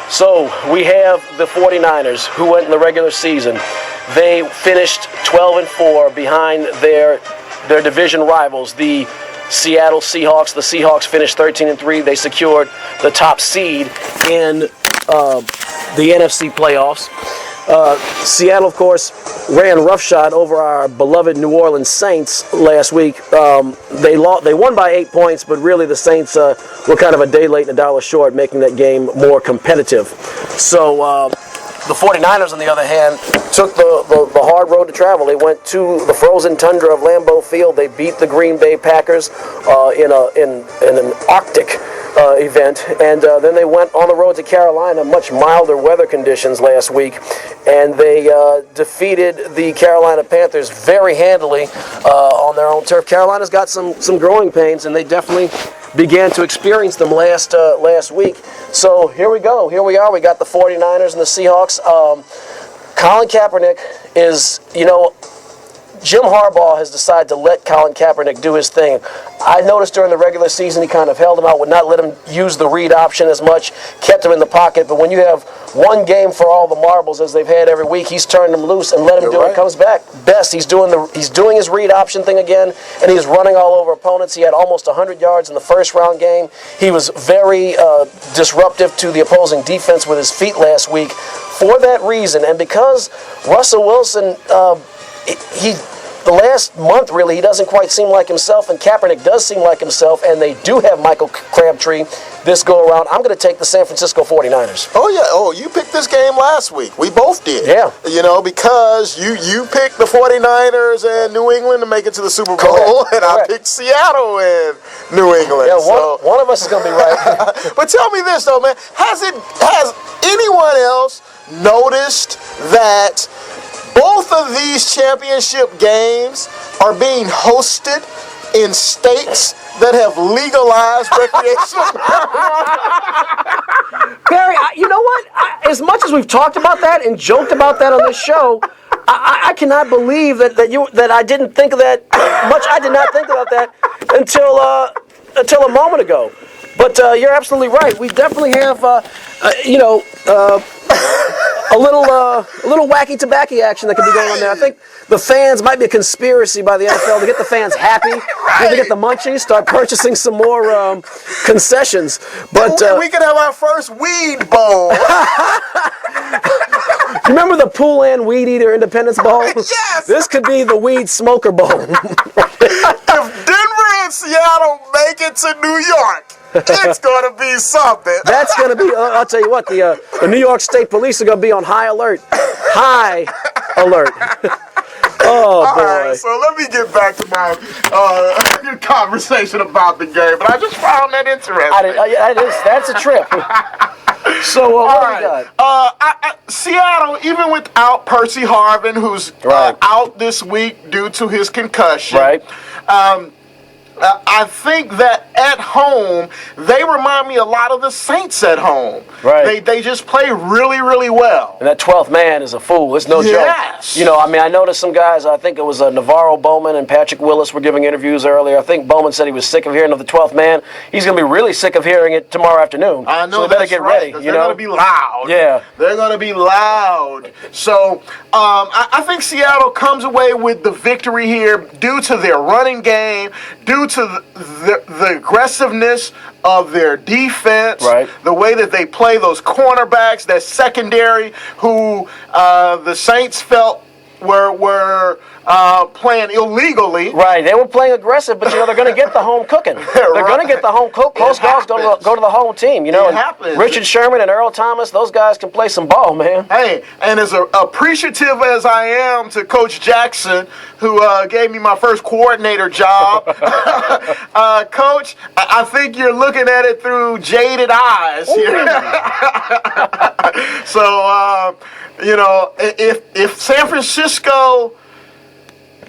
So we have the 49ers who went in the regular season. They finished 12-4 behind their division rivals, the Seattle Seahawks. The Seahawks finished 13-3. They secured the top seed in the NFC playoffs. Seattle, of course, ran roughshod over our beloved New Orleans Saints last week. They won by 8 points, but really the Saints were kind of a day late and a dollar short, making that game more competitive. So the 49ers, on the other hand, took the hard road to travel. They went to the frozen tundra of Lambeau Field. They beat the Green Bay Packers in an Arctic event, and then they went on the road to Carolina, much milder weather conditions last week, and they defeated the Carolina Panthers very handily on their own turf. Carolina's got some growing pains, and they definitely began to experience them last week. So here we go. Here we are. We got the 49ers and the Seahawks. Colin Kaepernick is, Jim Harbaugh has decided to let Colin Kaepernick do his thing. I noticed during the regular season he kind of held him out, would not let him use the read option as much, kept him in the pocket. But when you have one game for all the marbles as they've had every week, he's turned him loose and let him do it. Comes back best. He's doing his read option thing again, and he's running all over opponents. He had almost 100 yards in the first round game. He was very disruptive to the opposing defense with his feet last week. For that reason, and because Russell Wilson, the last month, really, he doesn't quite seem like himself, and Kaepernick does seem like himself, and they do have Michael Crabtree this go-around. I'm going to take the San Francisco 49ers. Oh, yeah. Oh, you picked this game last week. We both did. Yeah. Because you picked the 49ers and New England to make it to the Super Bowl, and I picked Seattle and New England. Yeah, one of us is going to be right. But tell me this, though, man. Has anyone else noticed that both of these championship games are being hosted in states that have legalized recreational marijuana? Barry, you know what? As much as we've talked about that and joked about that on this show, I cannot believe that I didn't think of that much. I did not think about that until a moment ago. But you're absolutely right. We definitely have, a little wacky tobacco action that could be going on there. I think the fans might be a conspiracy by the NFL to get the fans happy, to get the munchies, start purchasing some more concessions. But we could have our first weed bowl. Remember the Pool Weed Eater Independence Bowl? Yes. This could be the Weed Smoker Bowl. If Denver and Seattle make it to New York, it's going to be something. That's going to be, I'll tell you what, the New York State Police are going to be on high alert. High alert. Oh, boy. All right, so let me get back to my conversation about the game. But I just found that interesting. That's a trip. So, what do we got? Seattle, even without Percy Harvin, who's out this week due to his concussion. Right. I think that at home, they remind me a lot of the Saints at home. Right. They just play really, really well. And that 12th man is a fool. It's no joke. I noticed some guys, I think it was Navarro Bowman and Patrick Willis were giving interviews earlier. I think Bowman said he was sick of hearing of the 12th man. He's going to be really sick of hearing it tomorrow afternoon. I know, so they better get ready. They're going to be loud. Yeah. They're going to be loud. So I think Seattle comes away with the victory here due to their running game, due to the aggressiveness of their defense, the way that they play those cornerbacks, that secondary, who the Saints felt were playing illegally. Right, they were playing aggressive, but they're going to get the home cooking. They're going to get the home cook. Most guys go to the home team, It happens. Richard Sherman and Earl Thomas, those guys can play some ball, man. Hey, and as appreciative as I am to Coach Jackson, who gave me my first coordinator job, Coach, I think you're looking at it through jaded eyes here. So, if San Francisco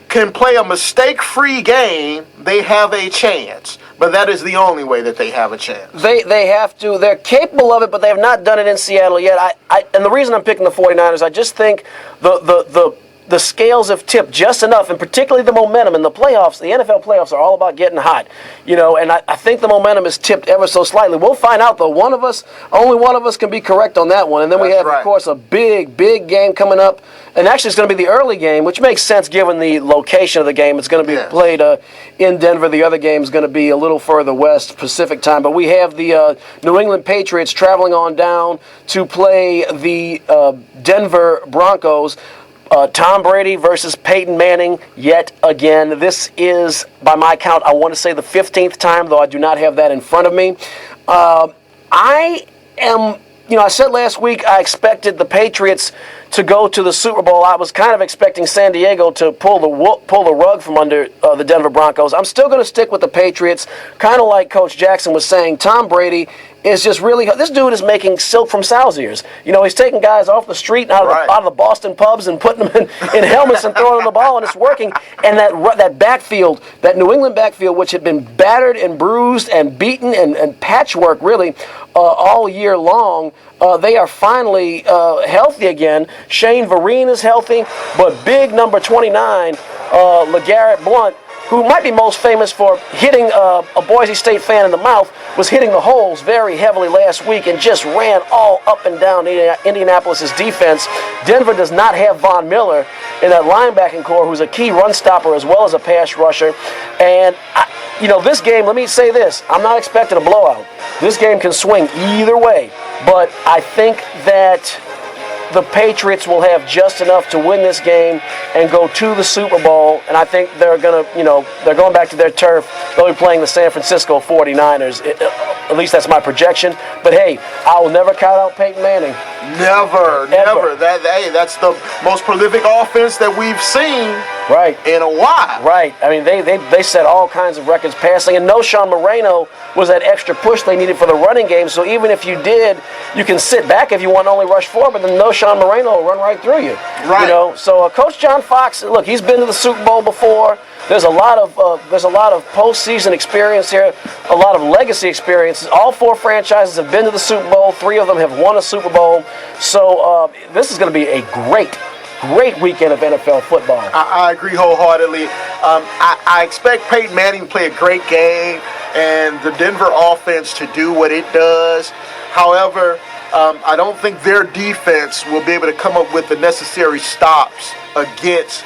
can play a mistake-free game, they have a chance. But that is the only way that they have a chance. They have to. They're capable of it, but they have not done it in Seattle yet. And the reason I'm picking the 49ers, I just think the the scales have tipped just enough, and particularly the momentum in the playoffs. The NFL playoffs are all about getting hot, and I think the momentum is tipped ever so slightly. We'll find out, though. Only one of us can be correct on that one. And then we have, of course, a big game coming up. And actually, it's going to be the early game, which makes sense given the location of the game. It's going to be played in Denver. The other game is going to be a little further west, Pacific time. But we have the New England Patriots traveling on down to play the Denver Broncos. Tom Brady versus Peyton Manning yet again. This is, by my count, I want to say the 15th time, though I do not have that in front of me. I said last week I expected the Patriots to go to the Super Bowl. I was kind of expecting San Diego to pull the rug from under the Denver Broncos. I'm still going to stick with the Patriots, kind of like Coach Jackson was saying. Tom Brady is just really, this dude is making silk from sow's ears. He's taking guys off the street and out of the Boston pubs and putting them in helmets and throwing them the ball, and it's working. And that backfield, that New England backfield, which had been battered and bruised and beaten and patchwork really all year long, they are finally healthy again. Shane Vereen is healthy, but big number 29, LeGarrette Blount, who might be most famous for hitting a Boise State fan in the mouth, was hitting the holes very heavily last week and just ran all up and down Indianapolis' defense. Denver does not have Von Miller in that linebacking core, who's a key run stopper as well as a pass rusher. And, this game, let me say this, I'm not expecting a blowout. This game can swing either way, but I think that the Patriots will have just enough to win this game and go to the Super Bowl, and I think they're going back to their turf. They'll be playing the San Francisco 49ers. At least that's my projection. But hey, I will never count out Peyton Manning. Never. That's the most prolific offense that we've seen in a while. Right. I mean, they set all kinds of records passing, and Noshawn Moreno was that extra push they needed for the running game. So even if you did, you can sit back if you want to only rush forward, but then Noshawn Moreno will run right through you. Right. So Coach John Fox, look, he's been to the Super Bowl before. There's a lot of postseason experience here, a lot of legacy experiences. All four franchises have been to the Super Bowl. 3 of them have won a Super Bowl. So this is going to be a great weekend of NFL football. I agree wholeheartedly. I expect Peyton Manning to play a great game and the Denver offense to do what it does. However, I don't think their defense will be able to come up with the necessary stops against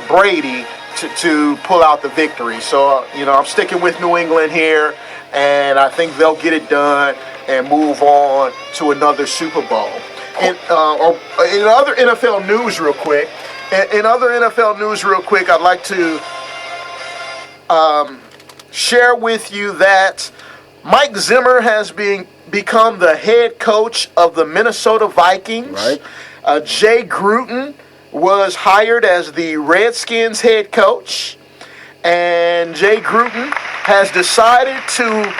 Brady to pull out the victory. So, I'm sticking with New England here, and I think they'll get it done and move on to another Super Bowl. In other NFL news real quick, I'd like to share with you that Mike Zimmer has become the head coach of the Minnesota Vikings. Right. Jay Gruden was hired as the Redskins head coach, and Jay Gruden has decided to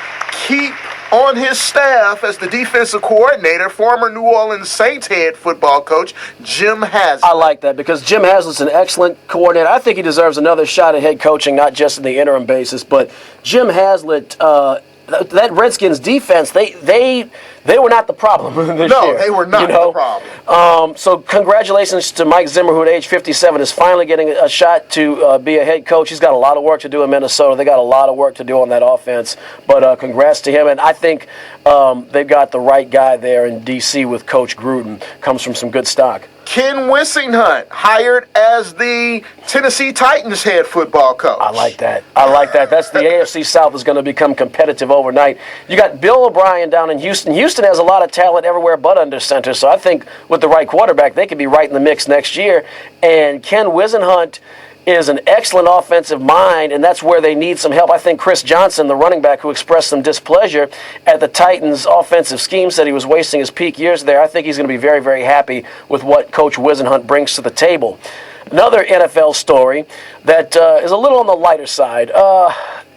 keep on his staff as the defensive coordinator former New Orleans Saints head football coach Jim Haslett. I like that because Jim Haslett's an excellent coordinator. I think he deserves another shot at head coaching, not just in the interim basis, but Jim Haslett, that Redskins defense, they were not the problem this year. No, they were not the problem. So congratulations to Mike Zimmer, who at age 57 is finally getting a shot to be a head coach. He's got a lot of work to do in Minnesota. They got a lot of work to do on that offense. But congrats to him. And I think they've got the right guy there in D.C. with Coach Gruden. Comes from some good stock. Ken Wissenhunt hired as the Tennessee Titans head football coach. I like that. That's the AFC South is going to become competitive overnight. You got Bill O'Brien down in Houston. Houston has a lot of talent everywhere but under center, so I think with the right quarterback, they could be right in the mix next year. And Ken Wissenhunt is an excellent offensive mind, and that's where they need some help. I think Chris Johnson, the running back who expressed some displeasure at the Titans' offensive scheme, said he was wasting his peak years there. I think he's going to be very, very happy with what Coach Wissenhunt brings to the table. Another NFL story that is a little on the lighter side.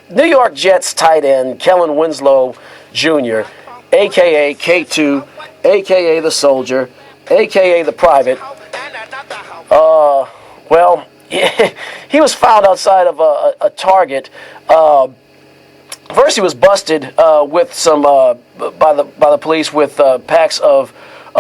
New York Jets tight end Kellen Winslow Jr., a.k.a. K2, a.k.a. the Soldier, a.k.a. the Private. He was found outside of a Target. First, he was busted with some by the police with packs of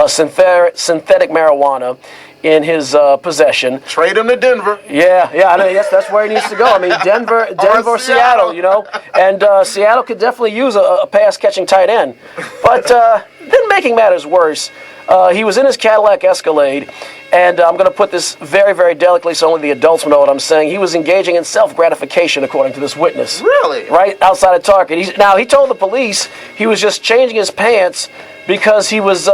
synthetic marijuana in his possession. Trade him to Denver. Yeah, I know. Yes, that's where he needs to go. I mean, Denver or Seattle, you know. And Seattle could definitely use a pass-catching tight end. But then making matters worse, he was in his Cadillac Escalade, and I'm going to put this very, very delicately so only the adults will know what I'm saying. He was engaging in self-gratification, according to this witness. Really? Right outside of Target. He told the police he was just changing his pants because he was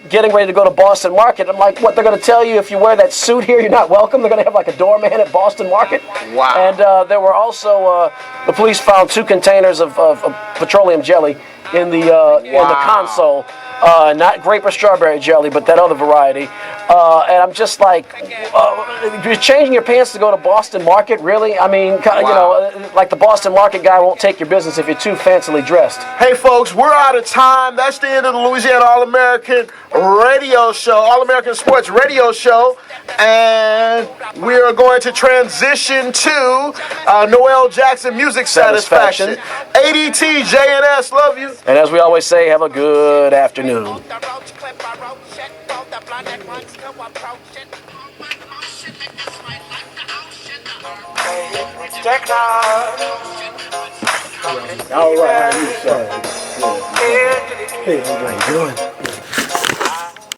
getting ready to go to Boston Market. I'm like, what, they're going to tell you if you wear that suit here, you're not welcome? They're going to have like a doorman at Boston Market? Wow. And there were also, the police found 2 containers of petroleum jelly in the console. Not grape or strawberry jelly, but that other variety. And I'm just like, you're changing your pants to go to Boston Market, really? I mean, you know, like the Boston Market guy won't take your business if you're too fancily dressed. Hey, folks, we're out of time. That's the end of the Louisiana All-American radio show, All-American Sports radio show. And we are going to transition to Noel Jackson Music Satisfaction. ADT, JNS, love you. And as we always say, have a good afternoon. All right, how you Hey, how you doing?